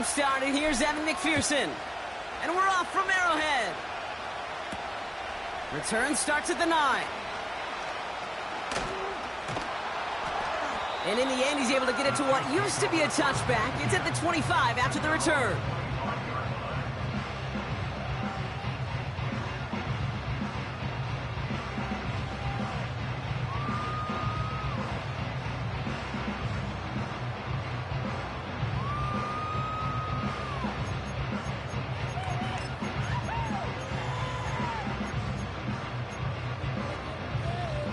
started. Here's Evan McPherson. And we're off from Arrowhead. Return starts at the 9. And in the end, he's able to get it to what used to be a touchback. It's at the 25 after the return.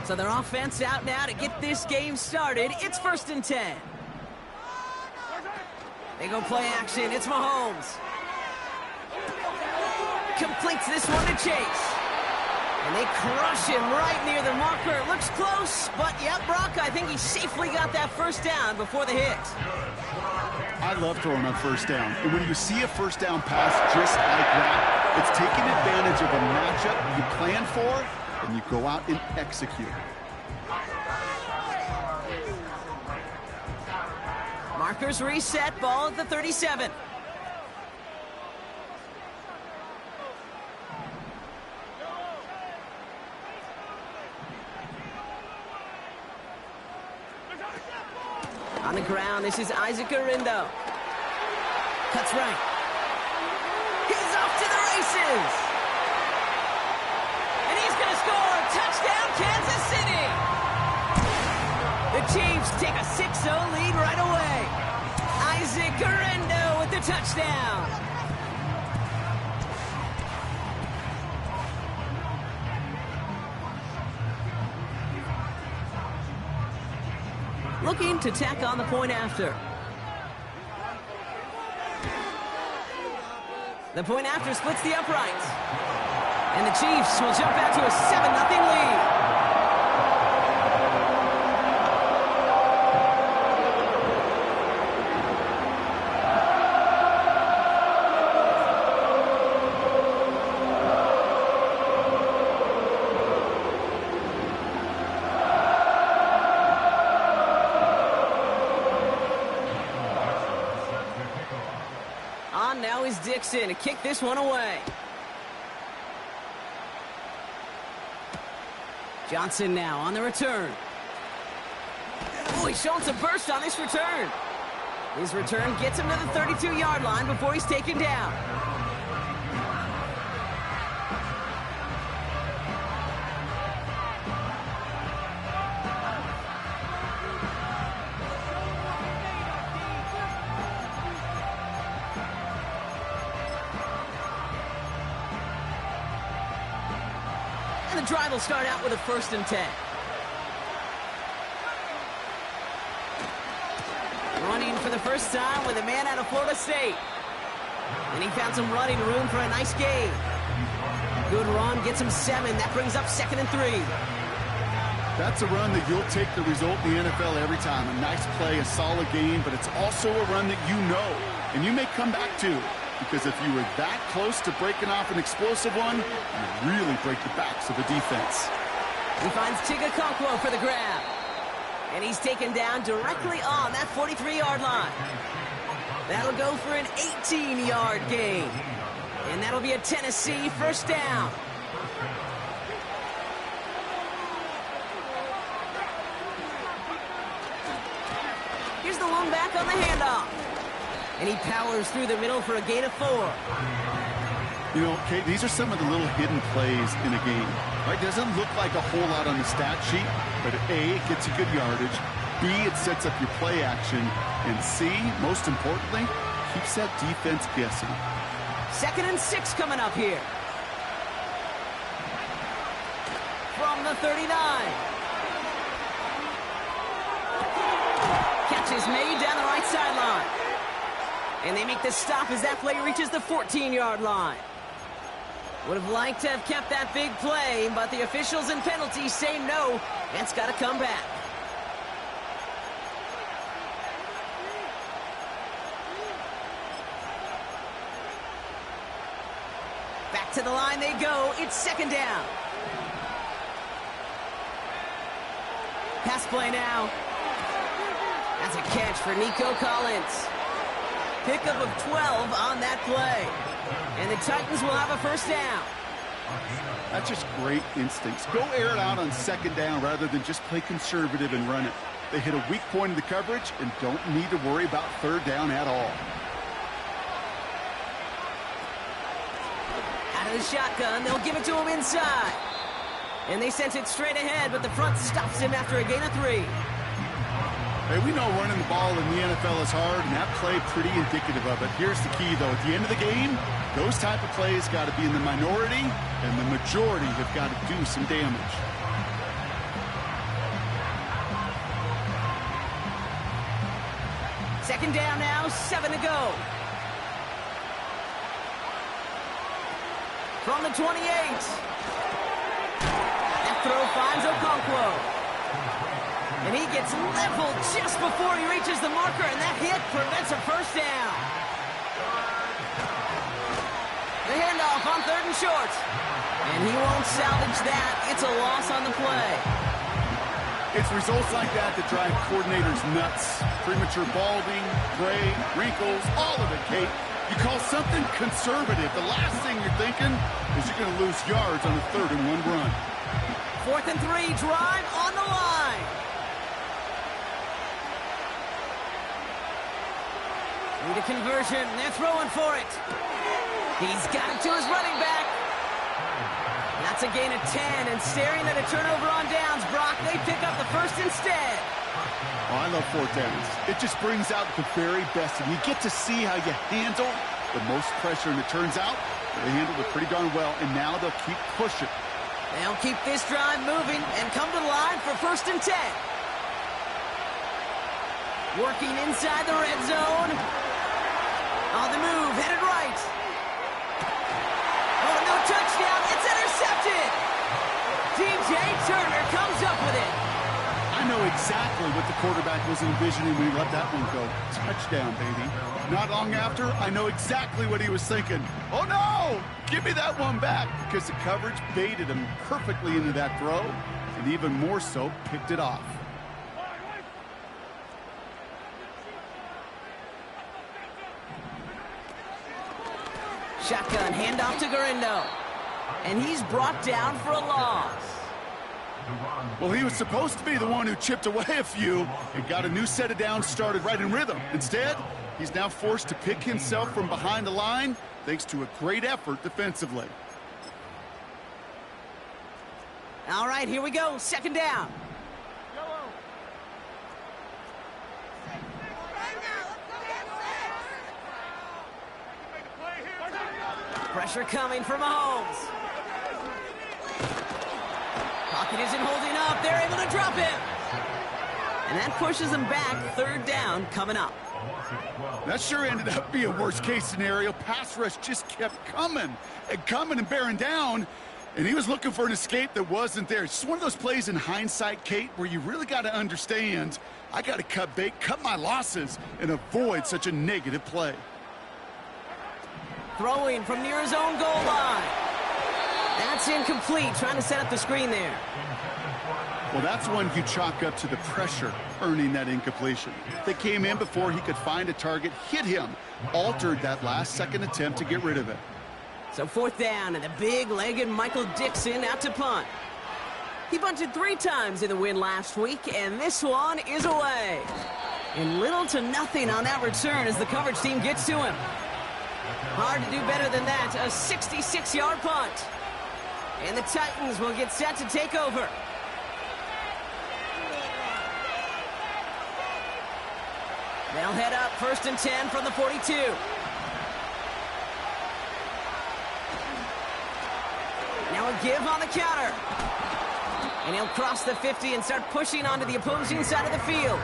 So their offense out now to get this game started. It's 1st and 10. They go play action. It's Mahomes. Completes this one to Chase. And they crush him right near the marker. Looks close, but yep, Brock, I think he safely got that first down before the hit. I love throwing on first down. And when you see a first down pass just like that, it's taking advantage of a matchup you plan for, and you go out and execute. Markers reset, ball at the 37. On the ground, this is Isaac Arindo. Cuts right. He's off to the races. And he's going to score. Touchdown, Kansas City. The Chiefs take a 6-0 lead right away. Isaac Arindo with the touchdown. Looking to tack on the point after. The point after splits the uprights. And the Chiefs will jump out to a 7-0 lead. Now is Dixon to kick this one away. Johnson now on the return. Oh, he's showing some burst on this return. His return gets him to the 32-yard line before he's taken down. The drive will start out with a 1st and 10. Running for the first time with a man out of Florida State. And he found some running room for a nice gain. Good run, gets him 7. That brings up 2nd and 3. That's a run that you'll take the result in the NFL every time. A nice play, a solid game, but it's also a run that you know, and you may come back to. Because if you were that close to breaking off an explosive one, you really break the backs of the defense. He finds Chigakonkwo for the grab. And he's taken down directly on that 43-yard line. That'll go for an 18-yard gain. And that'll be a Tennessee first down. Here's the one back on the handoff. And he powers through the middle for a gain of 4. You know, Kate, these are some of the little hidden plays in a game. Right? Doesn't look like a whole lot on the stat sheet, but A, it gets you good yardage. B, it sets up your play action. And C, most importantly, keeps that defense guessing. 2nd and 6 coming up here. From the 39. Catch is made down the right sideline. And they make the stop as that play reaches the 14-yard line. Would have liked to have kept that big play, but the officials and penalties say no. It's got to come back. Back to the line they go. It's 2nd down. Pass play now. That's a catch for Nico Collins. Pickup of 12 on that play. And the Titans will have a first down. That's just great instincts. Go air it out on second down rather than just play conservative and run it. They hit a weak point in the coverage and don't need to worry about third down at all. Out of the shotgun, they'll give it to him inside. And they sent it straight ahead, but the front stops him after a gain of 3. Hey, we know running the ball in the NFL is hard, and that play pretty indicative of it. Here's the key, though. At the end of the game, those type of plays got to be in the minority, and the majority have got to do some damage. Second down now, 7 to go. From the 28. That throw finds Okonkwo. And he gets leveled just before he reaches the marker, and that hit prevents a first down. The handoff on 3rd and short. And he won't salvage that. It's a loss on the play. It's results like that that drive coordinators nuts. Premature balding, gray, wrinkles, all of it, Kate. You call something conservative. The last thing you're thinking is you're going to lose yards on a 3rd and 1 run. 4th and 3, drive on the line. Need a conversion. They're throwing for it. He's got it to his running back. That's a gain of 10, and staring at a turnover on downs, Brock, they pick up the first instead. Oh, I love 4th downs. It just brings out the very best, and you get to see how you handle the most pressure, and it turns out they handled it pretty darn well, and now they'll keep pushing. They'll keep this drive moving and come to the line for 1st and 10. Working inside the red zone. On the move, headed right. Oh, no touchdown. It's intercepted. DJ Turner comes up with it. I know exactly what the quarterback was envisioning when he let that one go. Touchdown, baby. Not long after, I know exactly what he was thinking. Oh, no! Give me that one back, because the coverage baited him perfectly into that throw, and even more so, picked it off. Shotgun handoff to Garindo. And he's brought down for a loss. Well, he was supposed to be the one who chipped away a few and got a new set of downs started right in rhythm. Instead, he's now forced to pick himself from behind the line thanks to a great effort defensively. All right, here we go. 2nd down. Pressure coming from Mahomes. Pocket isn't holding up. They're able to drop him. And that pushes them back. 3rd down coming up. That sure ended up being worst-case scenario. Pass rush just kept coming and bearing down. And he was looking for an escape that wasn't there. It's just one of those plays in hindsight, Kate, where you really got to understand, I got to cut bait, cut my losses, and avoid such a negative play. Throwing from near his own goal line. That's incomplete, trying to set up the screen there. Well, that's one you chalk up to the pressure earning that incompletion. They came in before he could find a target, hit him, altered that last-second attempt to get rid of it. So 4th down, and the big-legged Michael Dixon out to punt. He bunted 3 times in the win last week, and this one is away. And little to nothing on that return as the coverage team gets to him. Hard to do better than that, a 66-yard punt. And the Titans will get set to take over. They'll head up 1st and 10 from the 42. Now a give on the counter. And he'll cross the 50 and start pushing onto the opposing side of the field.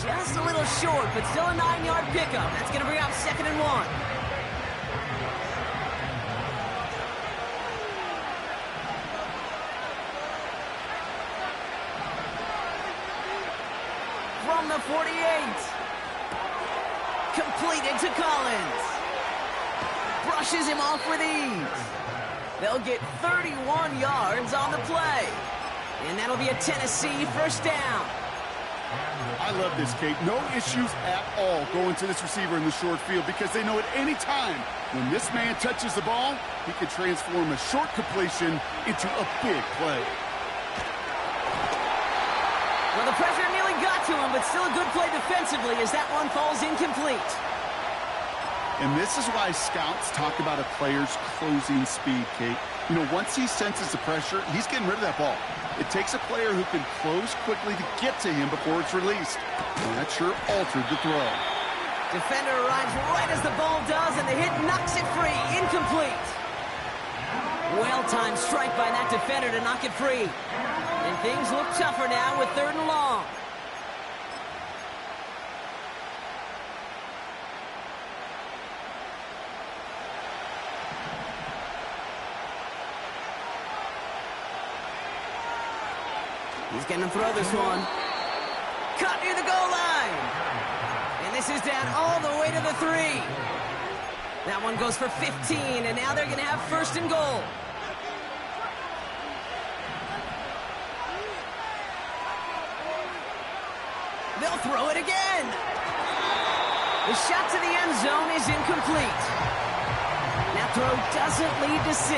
Just a little short, but still a 9-yard pickup. That's going to bring up 2nd and 1. From the 48. Completed to Collins. Brushes him off with ease. They'll get 31 yards on the play. And that'll be a Tennessee first down. I love this, Kate. No issues at all going to this receiver in the short field because they know at any time when this man touches the ball, he can transform a short completion into a big play. Well, the pressure nearly got to him, but still a good play defensively as that one falls incomplete. And this is why scouts talk about a player's closing speed, Kate. You know, once he senses the pressure, he's getting rid of that ball. It takes a player who can close quickly to get to him before it's released. And that sure altered the throw. Defender arrives right as the ball does, and the hit knocks it free. Incomplete. Well-timed strike by that defender to knock it free. And things look tougher now with 3rd and long. He's going to throw this one. Cut near the goal line. And this is down all the way to the 3. That one goes for 15, and now they're going to have 1st and goal. They'll throw it again. The shot to the end zone is incomplete. That throw doesn't lead to 6.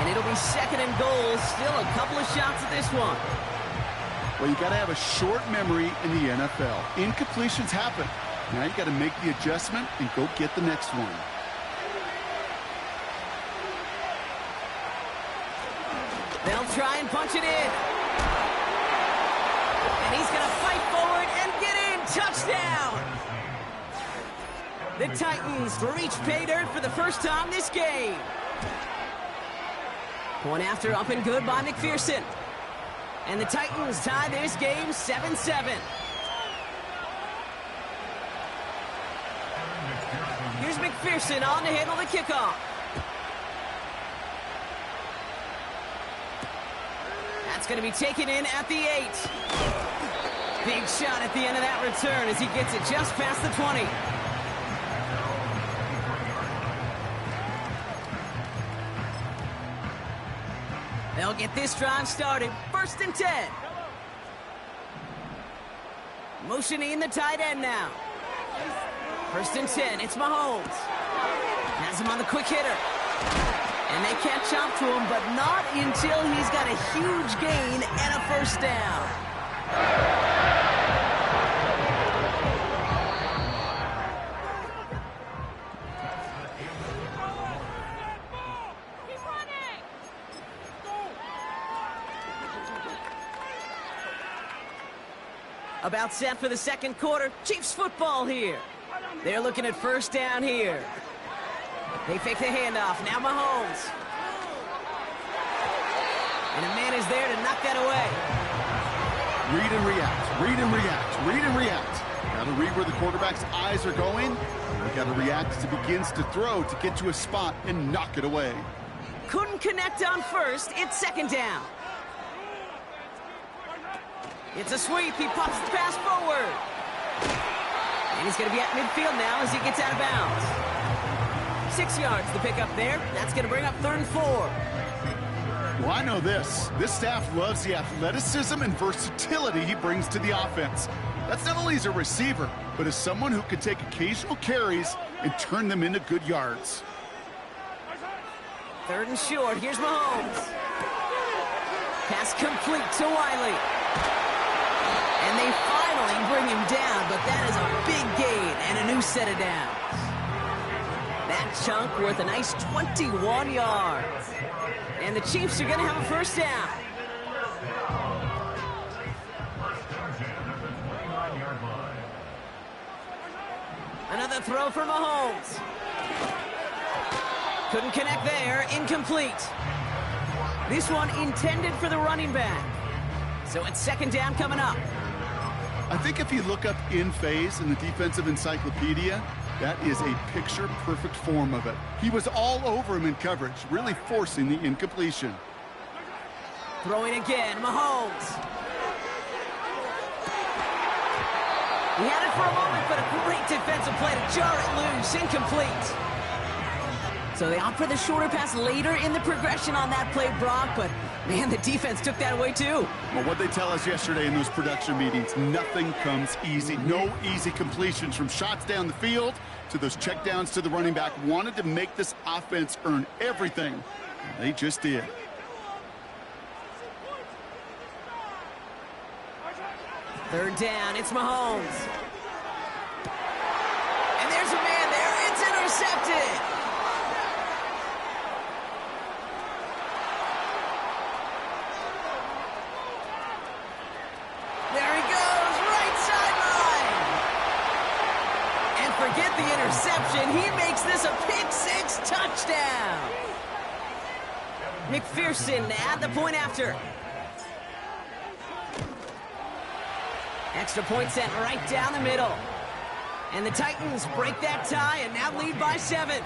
And it'll be 2nd and goal. Still a couple of shots at this one. Well, you got to have a short memory in the NFL. Incompletions happen. Now you got to make the adjustment and go get the next one. They'll try and punch it in. And he's going to fight forward and get in. Touchdown! The Titans reach pay dirt for the first time this game. Point after up and good by McPherson. And the Titans tie this game 7-7. Here's McPherson on to handle the kickoff. That's going to be taken in at the 8. Big shot at the end of that return as he gets it just past the 20. They'll get this drive started. 1st and 10. Motioning the tight end now. 1st and 10. It's Mahomes. Has him on the quick hitter. And they catch up to him, but not until he's got a huge gain and a 1st down. About set for the 2nd quarter. Chiefs football here. They're looking at 1st down here. They fake the handoff. Now Mahomes. And a man is there to knock that away. Read and react. Read and react. Read and react. Got to read where the quarterback's eyes are going. You got to react as he begins to throw to get to a spot and knock it away. Couldn't connect on 1st. It's 2nd down. It's a sweep. He pops the pass forward. And he's going to be at midfield now as he gets out of bounds. 6 yards to pick up there. That's going to bring up 3rd and 4. Well, I know this. This staff loves the athleticism and versatility he brings to the offense. That's not only as a receiver, but as someone who can take occasional carries and turn them into good yards. 3rd and short. Here's Mahomes. Pass complete to Wiley. And they finally bring him down, but that is a big gain and a new set of downs. That chunk worth a nice 21 yards. And the Chiefs are going to have a 1st down. Another throw for Mahomes. Couldn't connect there. Incomplete. This one intended for the running back. So it's 2nd down coming up. I think if you look up in phase in the defensive encyclopedia, that is a picture-perfect form of it. He was all over him in coverage, really forcing the incompletion. Throwing again, Mahomes. He had it for a moment, but a great defensive play to jar it loose. Incomplete. So they opt for the shorter pass later in the progression on that play, Brock, but Man, the defense took that away too. Well, what they tell us yesterday in those production meetings, nothing comes easy. No easy completions from shots down the field to those checkdowns to the running back. Wanted to make this offense earn everything. They just did. Third down, it's Mahomes. And there's a man there. It's intercepted. There he goes, right sideline. And forget the interception. He makes this a pick-six touchdown. McPherson at the point after. Extra point sent right down the middle. And the Titans break that tie and now lead by 7.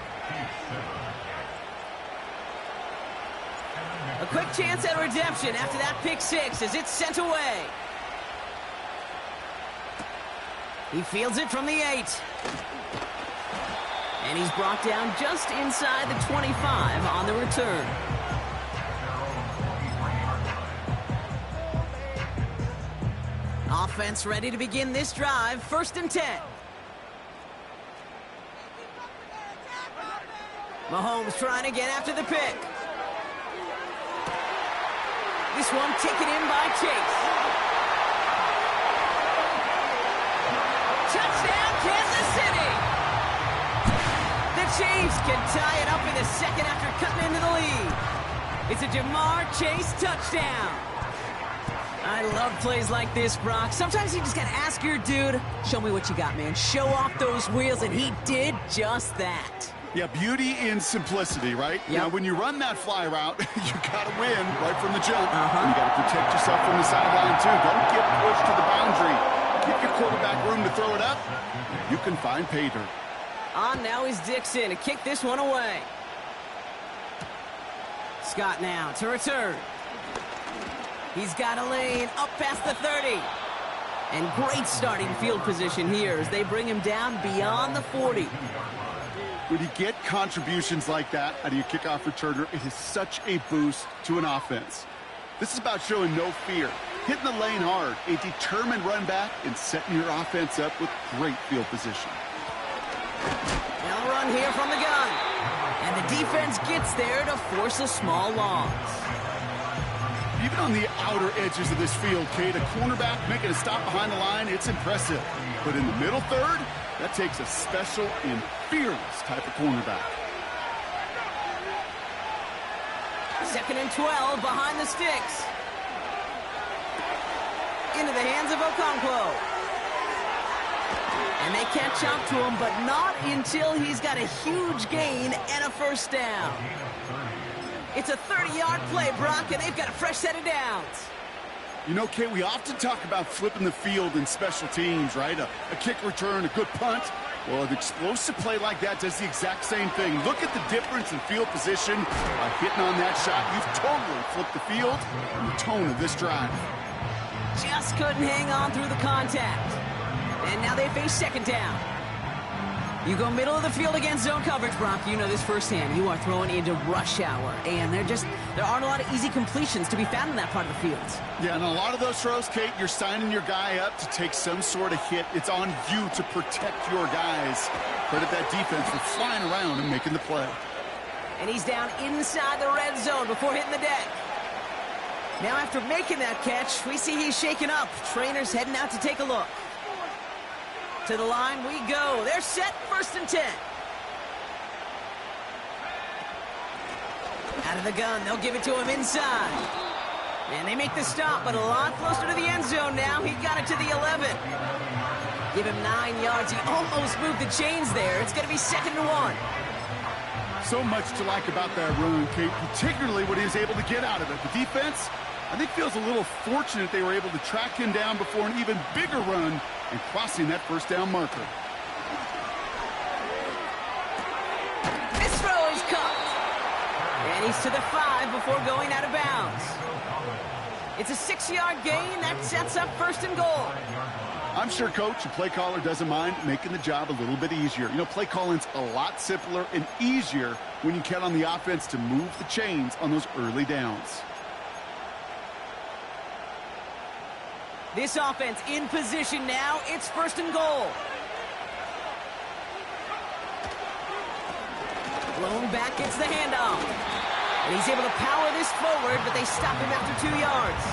A quick chance at redemption after that pick-six as it's sent away. He fields it from the 8. And he's brought down just inside the 25 on the return. Offense ready to begin this drive. 1st and 10. Mahomes trying again after the pick. This one taken in by Chase. Touchdown, Kansas City! The Chiefs can tie it up in the second after cutting into the lead. It's a Jamar Chase touchdown. I love plays like this, Brock. Sometimes you just gotta ask your dude, show me what you got, man. Show off those wheels, and he did just that. Yeah, beauty in simplicity, right? Yep. Now, when you run that fly route, you gotta win right from the jump. And you gotta protect yourself from the sideline, too. Don't get pushed to the boundary. Give your quarterback room to throw it up. You can find pay dirt. On now is Dixon to kick this one away. Scott now to return. He's got a lane up past the 30. And great starting field position here as they bring him down beyond the 40. When you get contributions like that out of your kickoff returner, it is such a boost to an offense. This is about showing no fear, hitting the lane hard, a determined run back, and setting your offense up with great field position. Now run here from the gun. And the defense gets there to force a small loss. Even on the outer edges of this field, Kate, a cornerback making a stop behind the line, it's impressive. But in the middle third, that takes a special and fearless type of cornerback. 2nd and 12 behind the sticks. Into the hands of Okonkwo. And they catch up to him, but not until he's got a huge gain and a 1st down. It's a 30-yard play, Brock, and they've got a fresh set of downs. You know, Kate, we often talk about flipping the field in special teams, right? A kick return, a good punt. Well, an explosive play like that does the exact same thing. Look at the difference in field position. By hitting on that shot, you've totally flipped the field and the tone of this drive. Just couldn't hang on through the contact. And now they face 2nd down. You go middle of the field against zone coverage, Brock. You know this firsthand. You are throwing into rush hour. And there aren't a lot of easy completions to be found in that part of the field. Yeah, and a lot of those throws, Kate, you're signing your guy up to take some sort of hit. It's on you to protect your guys. Credit that defense for flying around and making the play. And he's down inside the red zone before hitting the deck. Now after making that catch, we see he's shaken up. Trainer's heading out to take a look. To the line we go. They're set, 1st and 10. Out of the gun, they'll give it to him inside. And they make the stop, but a lot closer to the end zone now. He got it to the 11. Give him 9 yards. He almost moved the chains there. It's going to be 2nd and 1. So much to like about that run, Kate, particularly what he was able to get out of it. The defense, I think, feels a little fortunate they were able to track him down before an even bigger run and crossing that 1st down marker. This throw is caught. And he's to the 5 before going out of bounds. It's a 6-yard gain. That sets up 1st and goal. I'm sure, Coach, the play caller doesn't mind making the job a little bit easier. You know, play calling's a lot simpler and easier when you count on the offense to move the chains on those early downs. This offense in position now. It's 1st and goal. Blown back, gets the handoff. And he's able to power this forward, but they stop him after 2 yards.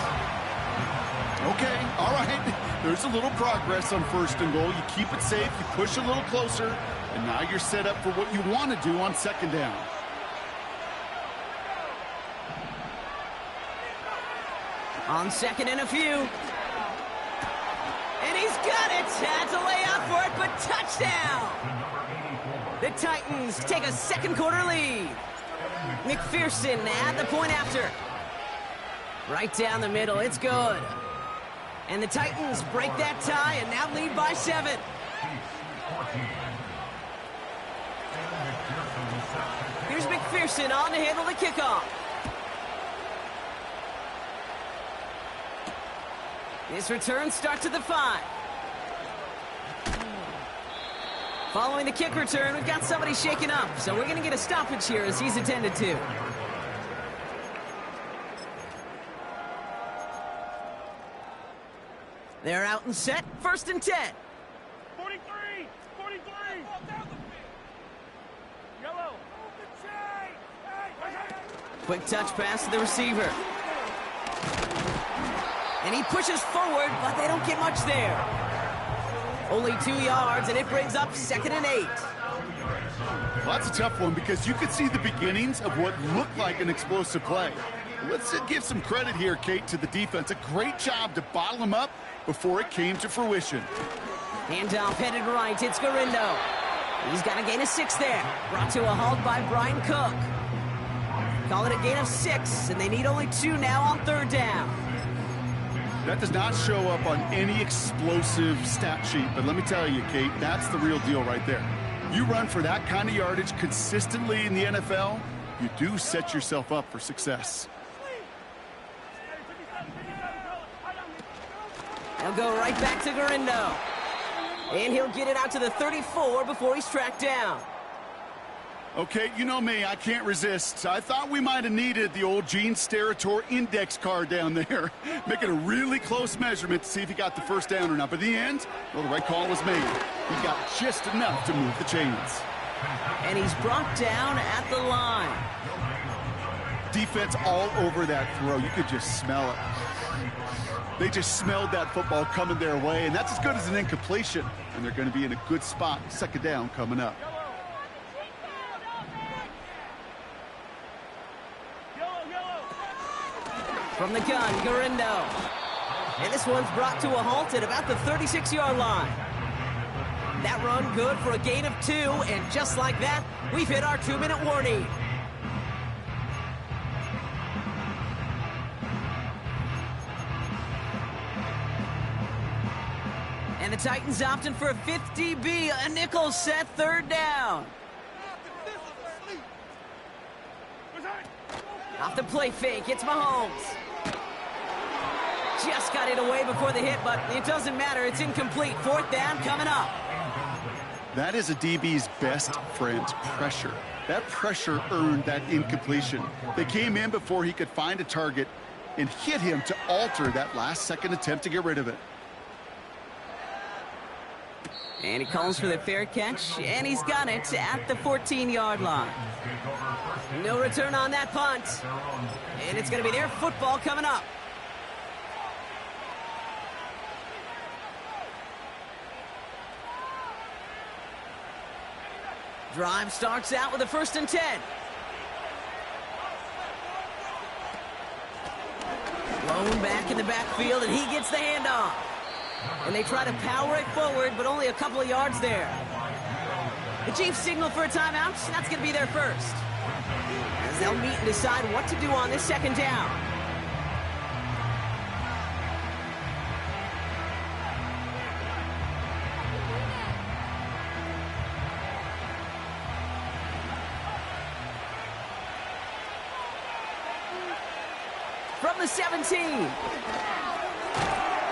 Okay, all right. There's a little progress on 1st and goal. You keep it safe, you push a little closer, and now you're set up for what you want to do on 2nd down. On 2nd and a few. And he's got it. Had to lay out for it, but touchdown. The Titans take a 2nd quarter lead. McPherson at the point after. Right down the middle. It's good. And the Titans break that tie and now lead by 7. Here's McPherson on to handle the kickoff. This return starts at the 5. Following the kick return, we've got somebody shaken up, so we're going to get a stoppage here as he's attended to. They're out and set, 1st and 10. 43! 43! Yellow! Quick touch pass to the receiver. And he pushes forward, but they don't get much there. Only 2 yards, and it brings up 2nd and 8. Well, that's a tough one because you could see the beginnings of what looked like an explosive play. Let's give some credit here, Kate, to the defense. A great job to bottle him up before it came to fruition. Handoff headed right. It's Garindo. He's got a gain of 6 there. Brought to a halt by Brian Cook. Call it a gain of 6, and they need only 2 now on 3rd down. That does not show up on any explosive stat sheet, but let me tell you, Kate, that's the real deal right there. You run for that kind of yardage consistently in the NFL, you do set yourself up for success. He'll go right back to Garindo. And he'll get it out to the 34 before he's tracked down. Okay, you know me, I can't resist. I thought we might have needed the old Gene Steratore index card down there, making a really close measurement to see if he got the 1st down or not. But in the end, well, the right call was made. He got just enough to move the chains. And he's brought down at the line. Defense all over that throw. You could just smell it. They just smelled that football coming their way, and that's as good as an incompletion. And they're going to be in a good spot, 2nd down coming up. From the gun, Garindo. And this one's brought to a halt at about the 36-yard line. That run good for a gain of 2, and just like that, we've hit our 2-minute warning. And the Titans opting for a 50 DB, a nickel set, 3rd down. Off the play fake, it's Mahomes. Just got it away before the hit, but it doesn't matter. It's incomplete. 4th down coming up. That is a DB's best friend, pressure. That pressure earned that incompletion. They came in before he could find a target and hit him to alter that last-second attempt to get rid of it. And he calls for the fair catch, and he's got it at the 14-yard line. No return on that punt. And it's going to be their football coming up. Drive starts out with a 1st and 10. Blown back in the backfield, and he gets the handoff. And they try to power it forward, but only a couple of yards there. The Chiefs signal for a timeout. That's going to be their first. As they'll meet and decide what to do on this 2nd down. From the 17.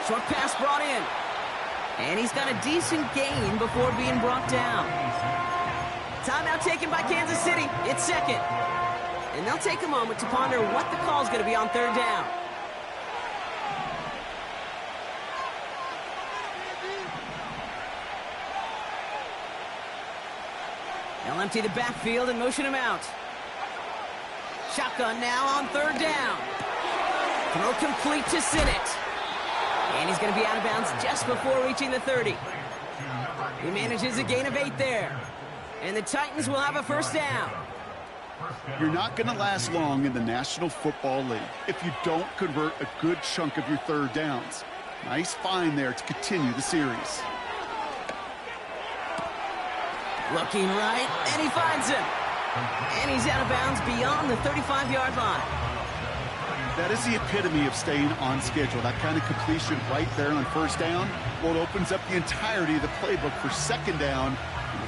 Short pass brought in. And he's got a decent gain before being brought down. Timeout taken by Kansas City. It's 2nd. And they'll take a moment to ponder what the call is going to be on 3rd down. They'll empty the backfield and motion him out. Shotgun now on third down. Throw complete to Sinnott. And he's going to be out of bounds just before reaching the 30. He manages a gain of 8 there. And the Titans will have a first down. You're not going to last long in the National Football League if you don't convert a good chunk of your third downs. Nice find there to continue the series. Looking right, and he finds him. And he's out of bounds beyond the 35-yard line. That is the epitome of staying on schedule. That kind of completion right there on first down, well, it opens up the entirety of the playbook for second down.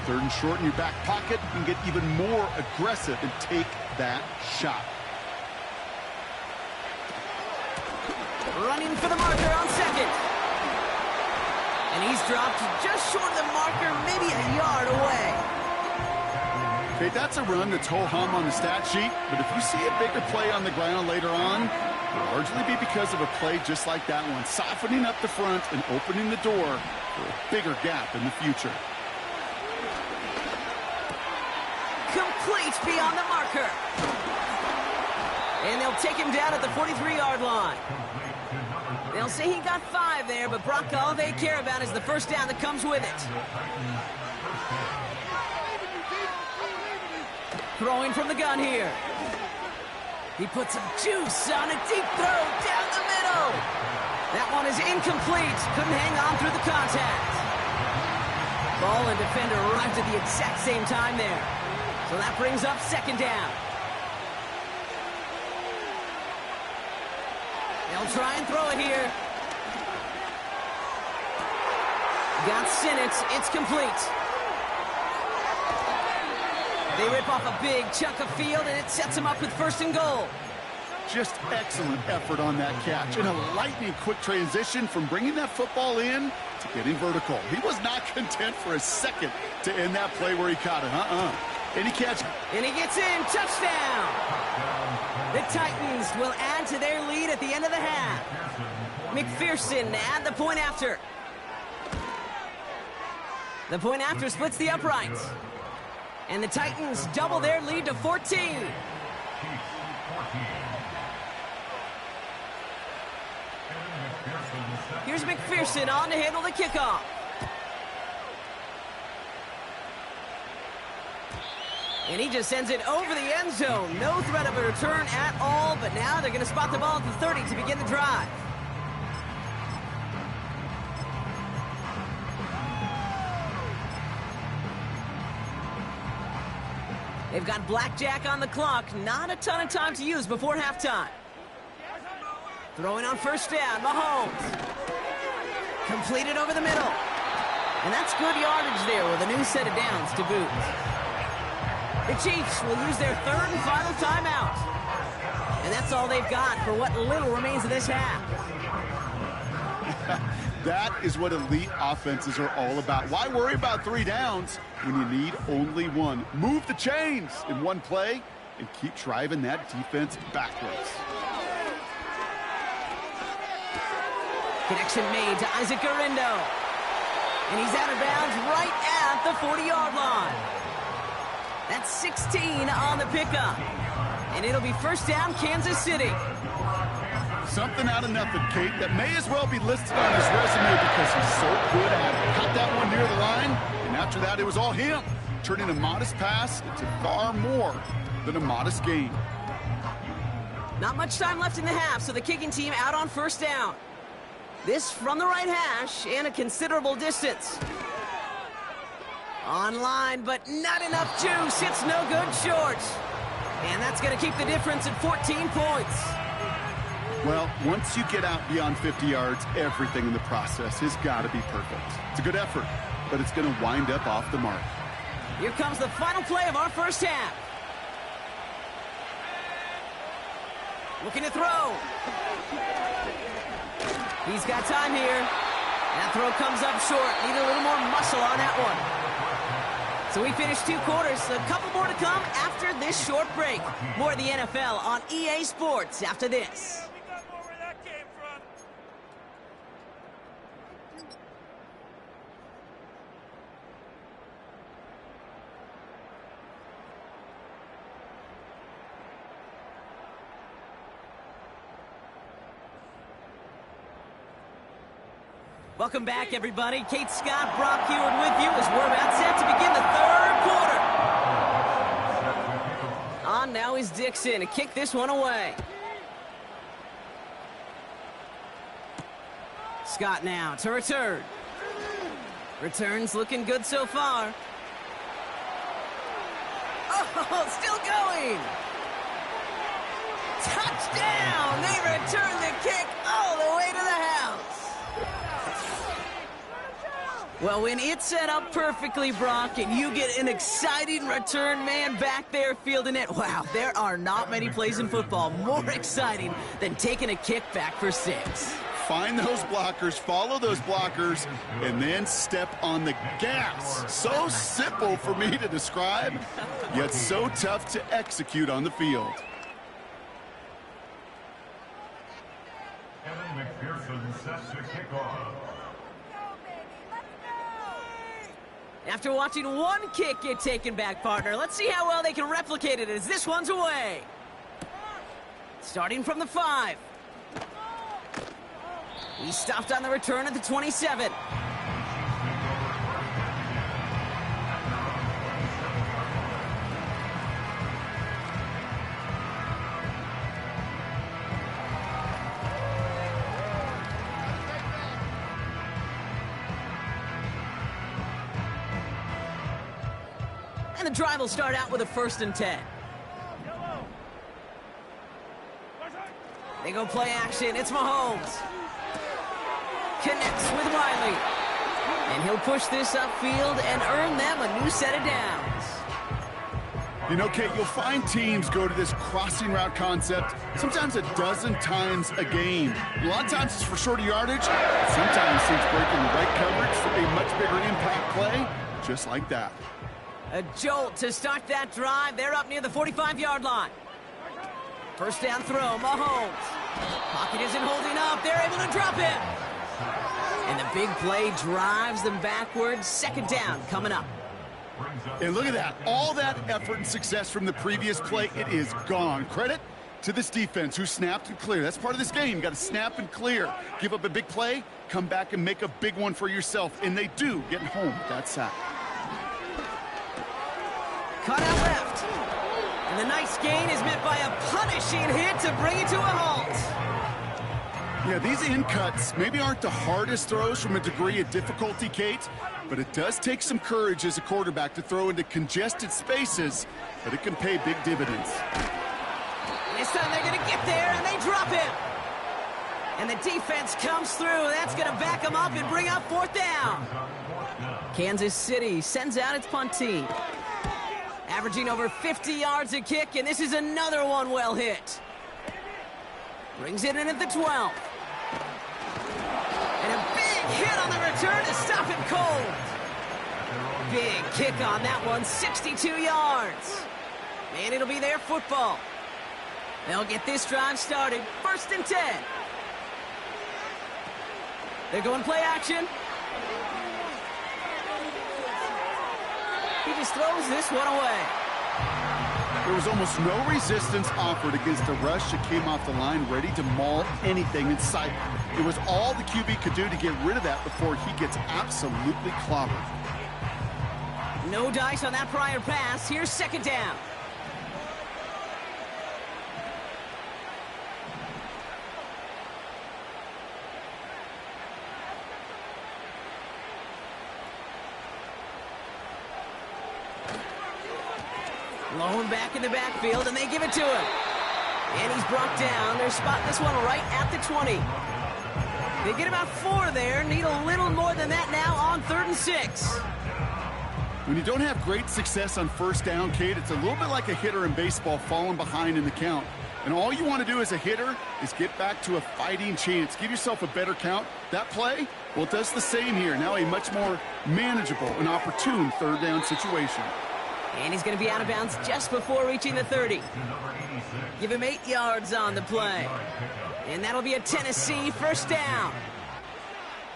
Third and short in your back pocket, you can get even more aggressive and take that shot. Running for the marker on second. And he's dropped just short of the marker, maybe a yard away. Okay, that's a run that's ho-hum on the stat sheet, but if you see a bigger play on the ground later on, it'll largely be because of a play just like that one, softening up the front and opening the door for a bigger gap in the future. Complete beyond the marker. And they'll take him down at the 43-yard line. They'll say he got 5 there, but Brock, all they care about is the first down that comes with it. Throwing from the gun here. He puts some juice on a deep throw down the middle. That one is incomplete. Couldn't hang on through the contact. Ball and defender arrived at the exact same time there. So that brings up second down. They'll try and throw it here. Got Sinnott. It's complete. They rip off a big chunk of field, and it sets them up with first and goal. Just excellent effort on that catch. And a lightning-quick transition from bringing that football in to getting vertical. He was not content for a second to end that play where he caught it. And he catch. And he gets in. Touchdown. The Titans will add to their lead at the end of the half. McPherson at the point after. The point after splits the uprights. And the Titans double their lead to 14. Here's McPherson on to handle the kickoff. And he just sends it over the end zone. No threat of a return at all, but now they're going to spot the ball at the 30 to begin the drive. They've got blackjack on the clock. Not a ton of time to use before halftime. Throwing on first down, Mahomes. Completed over the middle. And that's good yardage there with a new set of downs to boot. The Chiefs will use their third and final timeout. And that's all they've got for what little remains of this half. That is what elite offenses are all about. Why worry about 3 downs when you need only one? Move the chains in one play and keep driving that defense backwards. Connection made to Isaac Garindo. And he's out of bounds right at the 40-yard line. That's 16 on the pickup. And it'll be first down, Kansas City. Something out of nothing, Kate, that may as well be listed on his resume because he's so good at it. Caught that one near the line, and after that, it was all him, turning a modest pass into far more than a modest gain. Not much time left in the half, so the kicking team out on first down. This from the right hash and a considerable distance. Online, but not enough juice. It's no good short. And that's going to keep the difference at 14 points. Well, once you get out beyond 50 yards, everything in the process has got to be perfect. It's a good effort, but it's going to wind up off the mark. Here comes the final play of our first half. Looking to throw. He's got time here. That throw comes up short. Need a little more muscle on that one. So we finished 2 quarters. A couple more to come after this short break. More of the NFL on EA Sports after this. Welcome back, everybody. Kate Scott, Brock Heward with you as we're about set to begin the third quarter. On now is Dixon to kick this one away. Scott now to return. Returns looking good so far. Oh, still going. Touchdown! They return the kick all the way to the house. Well, when it's set up perfectly, Brock, and you get an exciting return man back there fielding it, wow, there are not many plays in football more exciting than taking a kick back for 6. Find those blockers, follow those blockers, and then step on the gas. So simple for me to describe, yet so tough to execute on the field. After watching one kick get taken back, partner, let's see how well they can replicate it as this one's away. Starting from the 5. He stopped on the return at the 27. And the drive will start out with a 1st and 10. They go play action. It's Mahomes. Connects with Riley. And he'll push this upfield and earn them a new set of downs. You know, Kate, you'll find teams go to this crossing route concept sometimes a dozen times a game. A lot of times it's for shorter yardage. Sometimes teams breaking the right coverage for a much bigger impact play, just like that. A jolt to start that drive. They're up near the 45-yard line. 1st down throw, Mahomes. Pocket isn't holding up. They're able to drop him. And the big play drives them backwards. 2nd down coming up. And look at that. All that effort and success from the previous play, it is gone. Credit to this defense who snapped and cleared. That's part of this game. You got to snap and clear. Give up a big play, come back and make a big one for yourself. And they do get home with that sack. Cut out left. And the nice gain is met by a punishing hit to bring it to a halt. Yeah, these in cuts maybe aren't the hardest throws from a degree of difficulty, Kate, but it does take some courage as a quarterback to throw into congested spaces, but it can pay big dividends. This time they're going to get there, and they drop him. And the defense comes through. That's going to back them up and bring up 4th down. Kansas City sends out its punt team. Averaging over 50 yards a kick, and this is another one well hit. Brings it in at the 12. And a big hit on the return to stop it cold. Big kick on that one, 62 yards. And it'll be their football. They'll get this drive started, 1st and 10. They're going play action. He just throws this one away. There was almost no resistance offered against a rush that came off the line ready to maul anything in sight. It was all the QB could do to get rid of that before he gets absolutely clobbered. No dice on that prior pass. Here's 2nd down. Low him back in the backfield, and they give it to him. And he's brought down. They're spotting this one right at the 20. They get about 4 there. Need a little more than that now on 3rd and 6. When you don't have great success on 1st down, Kate, it's a little bit like a hitter in baseball falling behind in the count. And all you want to do as a hitter is get back to a fighting chance. Give yourself a better count. That play, well, it does the same here. Now a much more manageable and opportune 3rd down situation. And he's going to be out of bounds just before reaching the 30. Give him 8 yards on the play. And that'll be a Tennessee 1st down.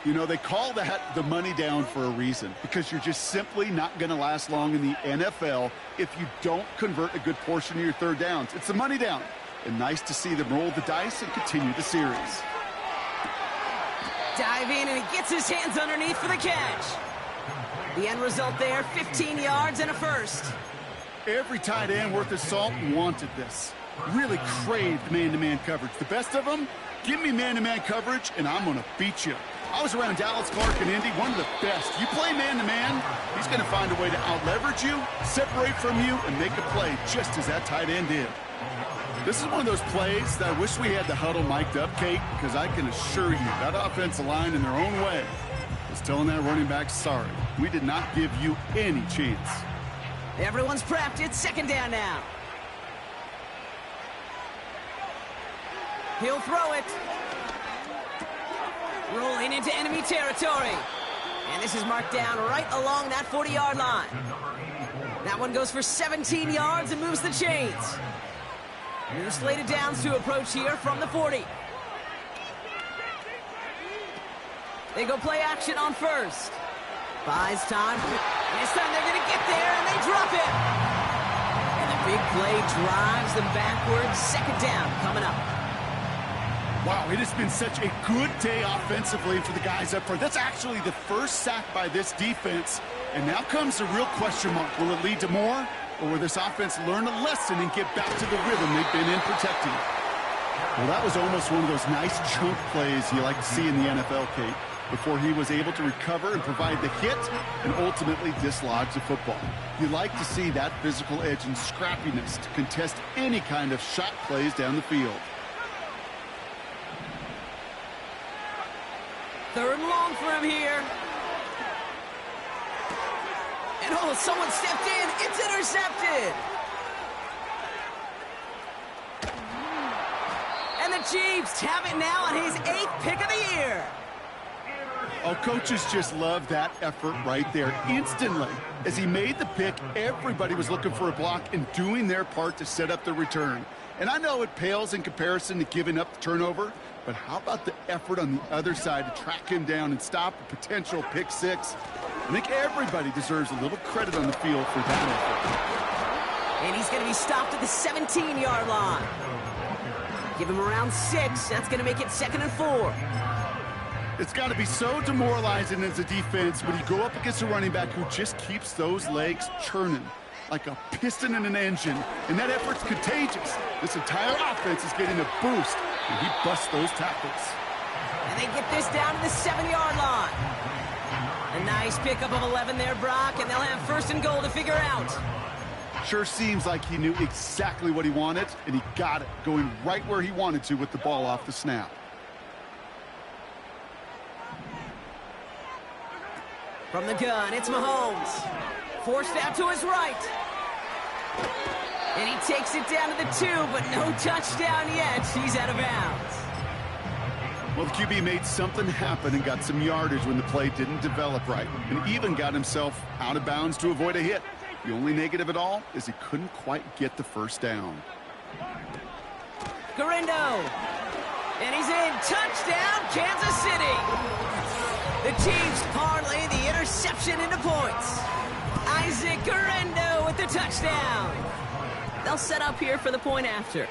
You know, they call that the money down for a reason, because you're just simply not going to last long in the NFL if you don't convert a good portion of your 3rd downs. It's the money down. And nice to see them roll the dice and continue the series. dive in, and he gets his hands underneath for the catch. The end result there, 15 yards and a first. Every tight end worth his salt wanted this. Really craved man-to-man coverage. The best of them, give me man-to-man coverage, and I'm going to beat you. I was around Dallas, Clark, and Indy, one of the best. You play man-to-man, he's going to find a way to out-leverage you, separate from you, and make a play just as that tight end did. This is one of those plays that I wish we had the huddle mic'd up, Kate, because I can assure you that offensive line in their own way is telling that running back, sorry, we did not give you any chance. Everyone's prepped. It's second down now. He'll throw it. Rolling into enemy territory. And this is marked down right along that 40-yard line. That one goes for 17 yards and moves the chains. New slated downs to approach here from the 40. They go play action on first. Buys time. And this time they're going to get there, and they drop it. And the big play drives them backwards. Second down coming up. Wow, it has been such a good day offensively for the guys up front. That's actually the first sack by this defense. And now comes the real question mark. Will it lead to more? Or will this offense learn a lesson and get back to the rhythm they've been in protecting? Well, that was almost one of those nice chunk plays you like to see in the NFL, Kate, before he was able to recover and provide the hit and ultimately dislodge the football. You like to see that physical edge and scrappiness to contest any kind of shot plays down the field. Third and long for him here. And oh, someone stepped in. It's intercepted. And the Chiefs have it now on his 8th pick of the year. Oh, coaches just love that effort right there. Instantly, as he made the pick, everybody was looking for a block and doing their part to set up the return. And I know it pales in comparison to giving up the turnover, but how about the effort on the other side to track him down and stop a potential pick six? I think everybody deserves a little credit on the field for that effort. And he's going to be stopped at the 17-yard line. Give him around 6. That's going to make it 2nd and 4. It's got to be so demoralizing as a defense when you go up against a running back who just keeps those legs churning like a piston in an engine, and that effort's contagious. This entire offense is getting a boost, and he busts those tackles. And they get this down to the 7-yard line. A nice pickup of 11 there, Brock, and they'll have 1st and goal to figure out. Sure seems like he knew exactly what he wanted, and he got it, going right where he wanted to with the ball off the snap. From the gun, it's Mahomes. Forced out to his right. And he takes it down to the 2, but no touchdown yet. He's out of bounds. Well, the QB made something happen and got some yardage when the play didn't develop right, and even got himself out of bounds to avoid a hit. The only negative at all is he couldn't quite get the first down. Garendo. And he's in. Touchdown, Kansas City. The Chiefs parlay the interception into points. Isaac Garendo with the touchdown. They'll set up here for the point after.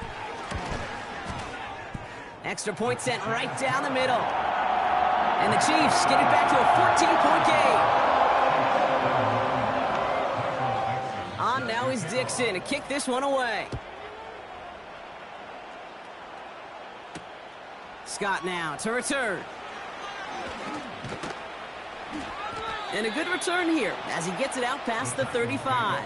Extra point sent right down the middle. And the Chiefs get it back to a 14-point game. On now is Dixon to kick this one away. Scott now to return. And a good return here as he gets it out past the 35.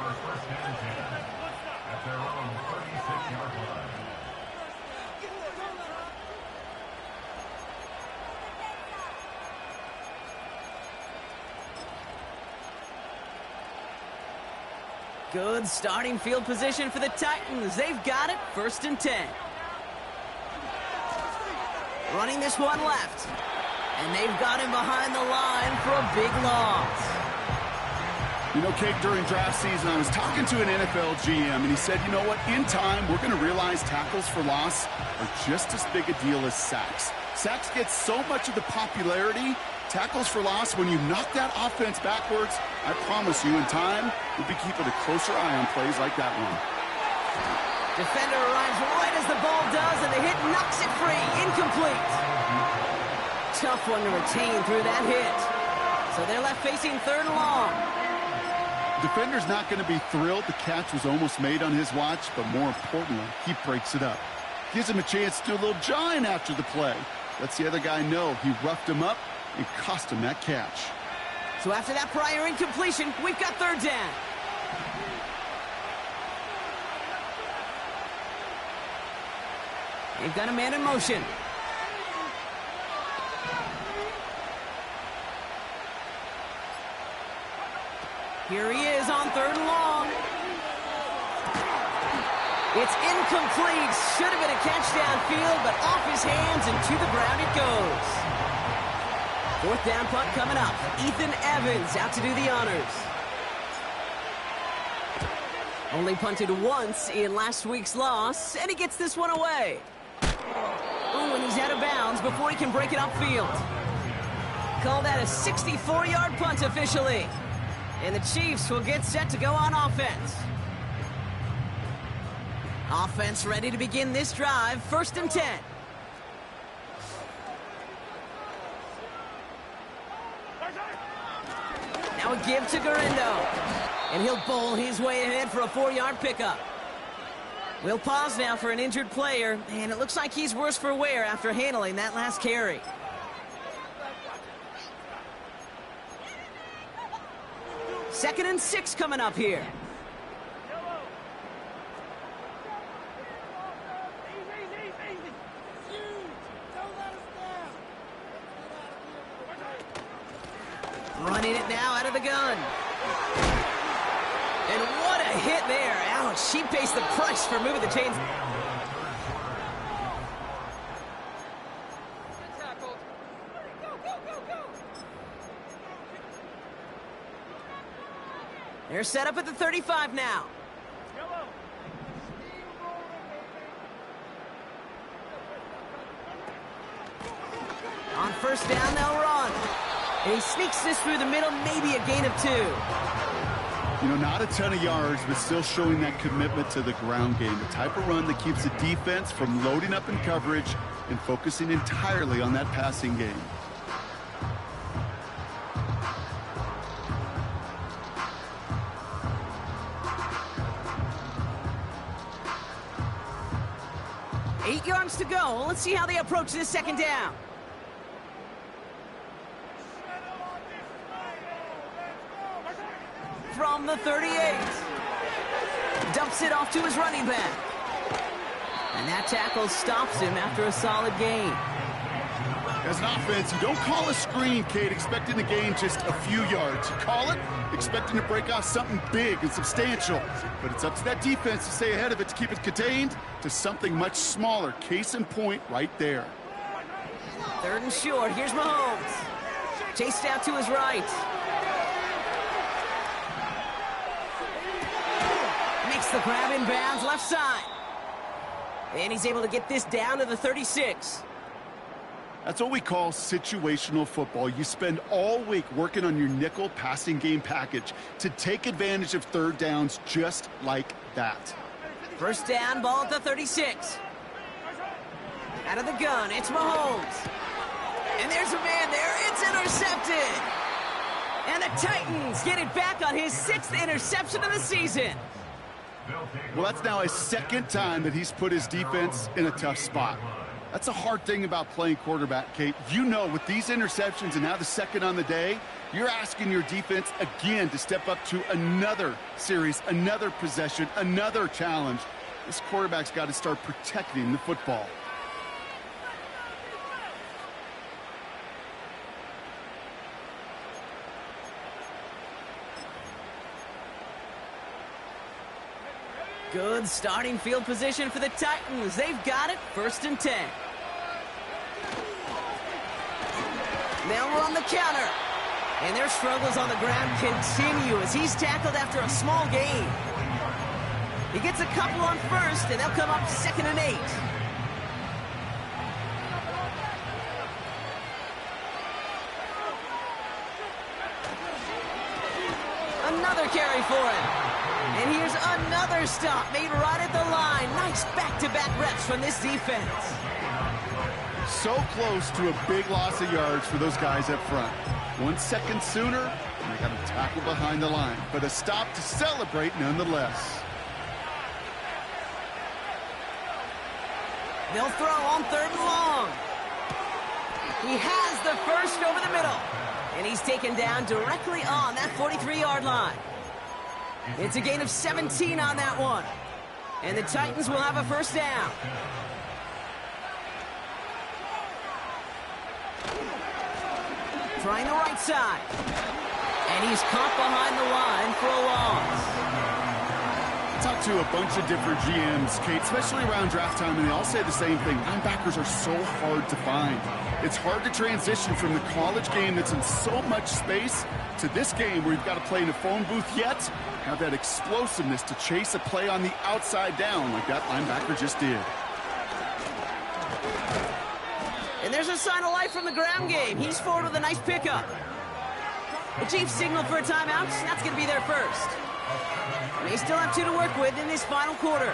Good starting field position for the Titans. They've got it, 1st and 10. Running this one left. And they've got him behind the line for a big loss. You know, Kate, during draft season, I was talking to an NFL GM, and he said, you know what, in time, we're going to realize tackles for loss are just as big a deal as sacks. Sacks get so much of the popularity. Tackles for loss, when you knock that offense backwards, I promise you, in time, we'll be keeping a closer eye on plays like that one. Defender arrives right as the ball does, and the hit knocks it free. Incomplete. tough one to retain through that hit. So they're left facing 3rd and long. Defender's not going to be thrilled the catch was almost made on his watch, but more importantly, he breaks it up. Gives him a chance to do a little jawing after the play. Lets the other guy know he roughed him up and cost him that catch. So after that prior incompletion, we've got 3rd down. They've got a man in motion. Here he is on 3rd and long. It's incomplete. Should have been a catch downfield, but off his hands and to the ground it goes. 4th down punt coming up. Ethan Evans out to do the honors. Only punted once in last week's loss, and he gets this one away. Ooh, and he's out of bounds before he can break it upfield. Call that a 64-yard punt officially. And the Chiefs will get set to go on offense. Offense ready to begin this drive. 1st and 10. Now a give to Garindo. And he'll bowl his way ahead for a 4-yard pickup. We'll pause now for an injured player, and it looks like he's worse for wear after handling that last carry. Second and 6 coming up here. Running it now out of the gun. And what a hit there. Ouch, she pays the price for moving the chains. They're set up at the 35 now. On 1st down, they'll run. And he sneaks this through the middle, maybe a gain of 2. You know, not a ton of yards, but still showing that commitment to the ground game. The type of run that keeps the defense from loading up in coverage and focusing entirely on that passing game. Eight yards to go. Let's see how they approach this 2nd down. From the 38. Dumps it off to his running back. And that tackle stops him after a solid gain. As an offense, you don't call a screen, Kate, expecting to gain just a few yards. You call it expecting to break off something big and substantial. But it's up to that defense to stay ahead of it, to keep it contained to something much smaller. Case in point right there. 3rd and short. Here's Mahomes. Chased out to his right. Makes the grab in bounds left side. And he's able to get this down to the 36. That's what we call situational football. You spend all week working on your nickel passing game package to take advantage of 3rd downs just like that. 1st down, ball at the 36. Out of the gun, it's Mahomes. And there's a man there. It's intercepted. And the Titans get it back on his 6th interception of the season. Well, that's now his 2nd time that he's put his defense in a tough spot. That's a hard thing about playing quarterback, Kate. You know, with these interceptions and now the 2nd on the day, you're asking your defense again to step up to another series, another possession, another challenge. This quarterback's got to start protecting the football. Good starting field position for the Titans. They've got it. 1st and 10. They'll run the counter. And their struggles on the ground continue as he's tackled after a small gain. He gets a couple on 1st, and they'll come up 2nd and 8. Another carry for him. And here's another stop made right at the line. Nice back-to-back reps from this defense. So close to a big loss of yards for those guys up front. 1 second sooner, and they got a tackle behind the line. But a stop to celebrate nonetheless. They'll throw on 3rd and long. He has the first over the middle. And he's taken down directly on that 43-yard line. It's a gain of 17 on that one. And the Titans will have a first down. Trying the right side. And he's caught behind the line for a loss. Talked to a bunch of different GMs, Kate, especially around draft time, and they all say the same thing. Linebackers are so hard to find. It's hard to transition from the college game that's in so much space to this game where you've got to play in a phone booth, yet have that explosiveness to chase a play on the outside down like that linebacker just did. And there's a sign of life from the ground game. He's forward with a nice pickup. The Chiefs signal for a timeout. That's going to be their first. They still have 2 to work with in this final quarter.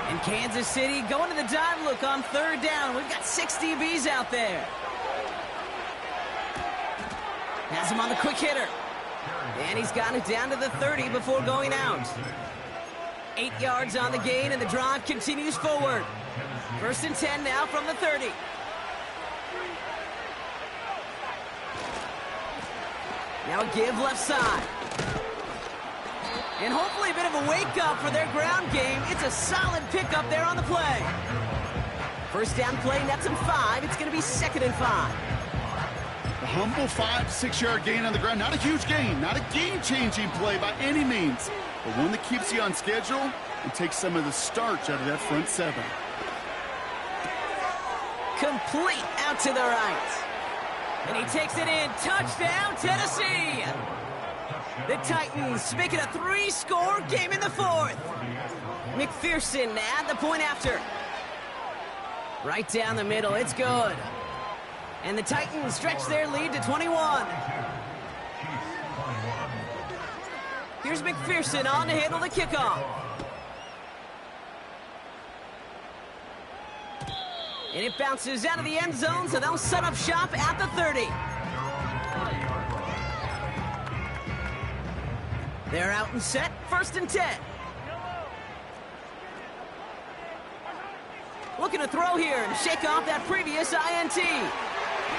And Kansas City going to the dive look on 3rd down. We've got 6 DBs out there. Has him on the quick hitter. And he's got it down to the 30 before going out. 8 yards on the gain, and the drive continues forward. 1st and 10 now from the 30. Now a give left side. And hopefully a bit of a wake-up for their ground game. It's a solid pickup there on the play. First down play, nets him 5. It's going to be 2nd and 5. A humble 5 to 6 yard gain on the ground. Not a huge gain, not a game-changing play by any means, but one that keeps you on schedule and takes some of the starch out of that front 7. Complete out to the right. And he takes it in. Touchdown, Tennessee! The Titans make it a 3-score game in the 4th. McPherson at the point after. Right down the middle, it's good. And the Titans stretch their lead to 21. Here's McPherson on to handle the kickoff. And it bounces out of the end zone, so they'll set up shop at the 30. They're out and set, 1st and 10. Looking to throw here and shake off that previous INT.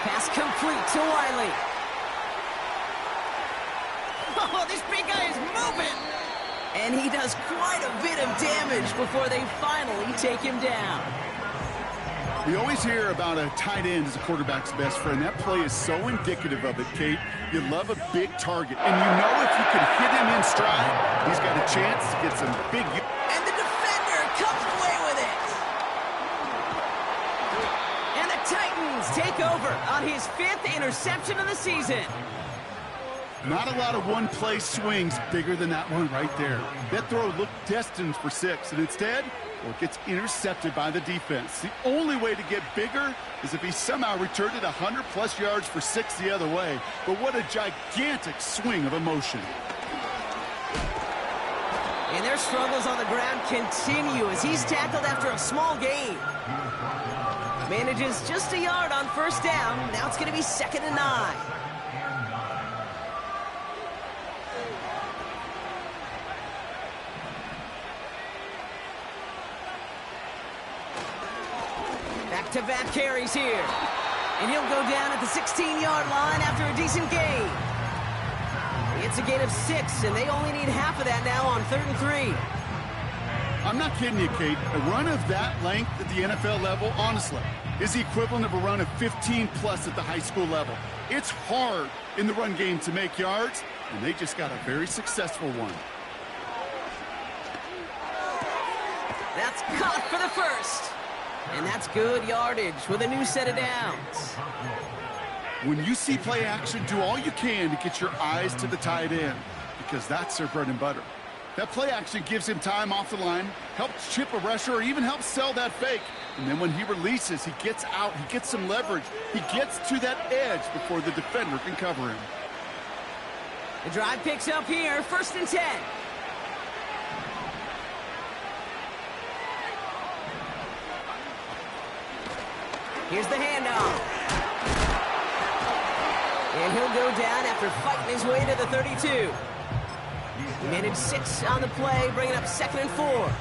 Pass complete to Wiley. Oh, this big guy is moving. And he does quite a bit of damage before they finally take him down. We always hear about a tight end as a quarterback's best friend. That play is so indicative of it, Kate. You love a big target, and you know if you can hit him in stride, he's got a chance to get some big... And the defender comes away with it. And the Titans take over on his 5th interception of the season. Not a lot of one-play swings bigger than that one right there. That throw looked destined for 6, and instead, well, it gets intercepted by the defense. The only way to get bigger is if he somehow returned it 100-plus yards for 6 the other way. But what a gigantic swing of emotion. And their struggles on the ground continue as he's tackled after a small gain. Manages just a yard on 1st down. Now it's going to be 2nd and 9. Back-to-back carries here. And he'll go down at the 16-yard line after a decent gain. It's a gain of 6, and they only need half of that now on 3rd and 3. I'm not kidding you, Kate. A run of that length at the NFL level, honestly, is the equivalent of a run of 15-plus at the high school level. It's hard in the run game to make yards, and they just got a very successful one. That's caught for the first. And that's good yardage with a new set of downs. When you see play action, do all you can to get your eyes to the tight end, because that's their bread and butter. That play action gives him time off the line, helps chip a rusher, or even helps sell that fake. And then when he releases, he gets out, he gets some leverage. He gets to that edge before the defender can cover him. The drive picks up here, 1st and 10. Here's the handoff. And he'll go down after fighting his way to the 32. He managed 6 on the play, bringing up 2nd and 4.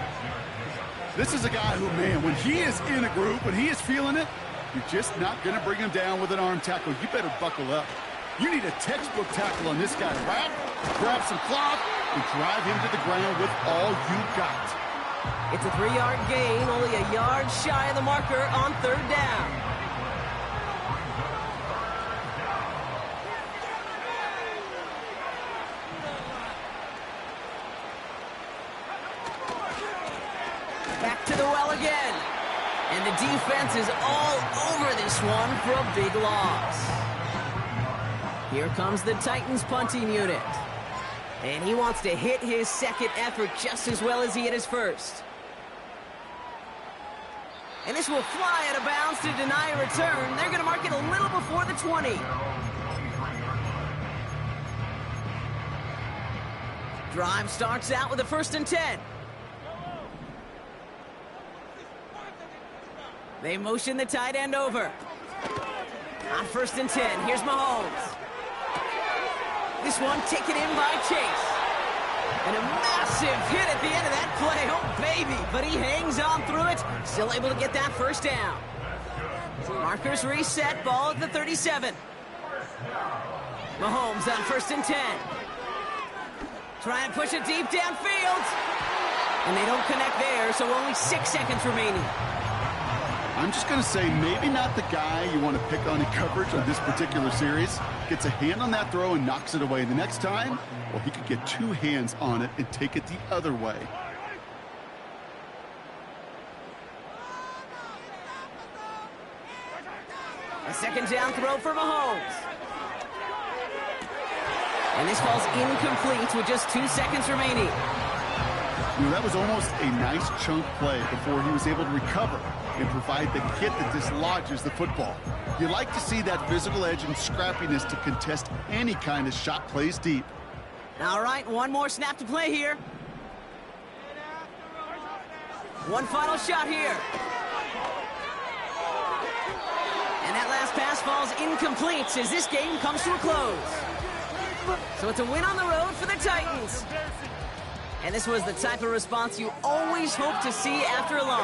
This is a guy who, man, when he is in a group, when he is feeling it, you're just not going to bring him down with an arm tackle. You better buckle up. You need a textbook tackle on this guy. Wrap, grab some cloth, and drive him to the ground with all you got. It's a 3-yard gain, only a yard shy of the marker on 3rd down. Back to the well again. And the defense is all over this one for a big loss. Here comes the Titans punting unit. And he wants to hit his second effort just as well as he hit his first. And this will fly out of bounds to deny a return. They're going to mark it a little before the 20. Drive starts out with a 1st and 10. They motion the tight end over. On 1st and 10, here's Mahomes. This one taken in by Chase. And a massive hit at the end of that play. Oh, baby. But he hangs on through it. Still able to get that 1st down. Markers reset. Ball at the 37. Mahomes on 1st and 10. Try and push it deep downfield. And they don't connect there, so only 6 seconds remaining. I'm just going to say maybe not the guy you want to pick on in coverage on this particular series. Gets a hand on that throw and knocks it away. The next time, well, he could get 2 hands on it and take it the other way. A 2nd down throw for Mahomes. And this falls incomplete with just 2 seconds remaining. You know, that was almost a nice chunk play before he was able to recover and provide the hit that dislodges the football. You like to see that physical edge and scrappiness to contest any kind of shot plays deep. All right, one more snap to play here. One final shot here. And that last pass falls incomplete as this game comes to a close. So it's a win on the road for the Titans. And this was the type of response you always hope to see after a loss.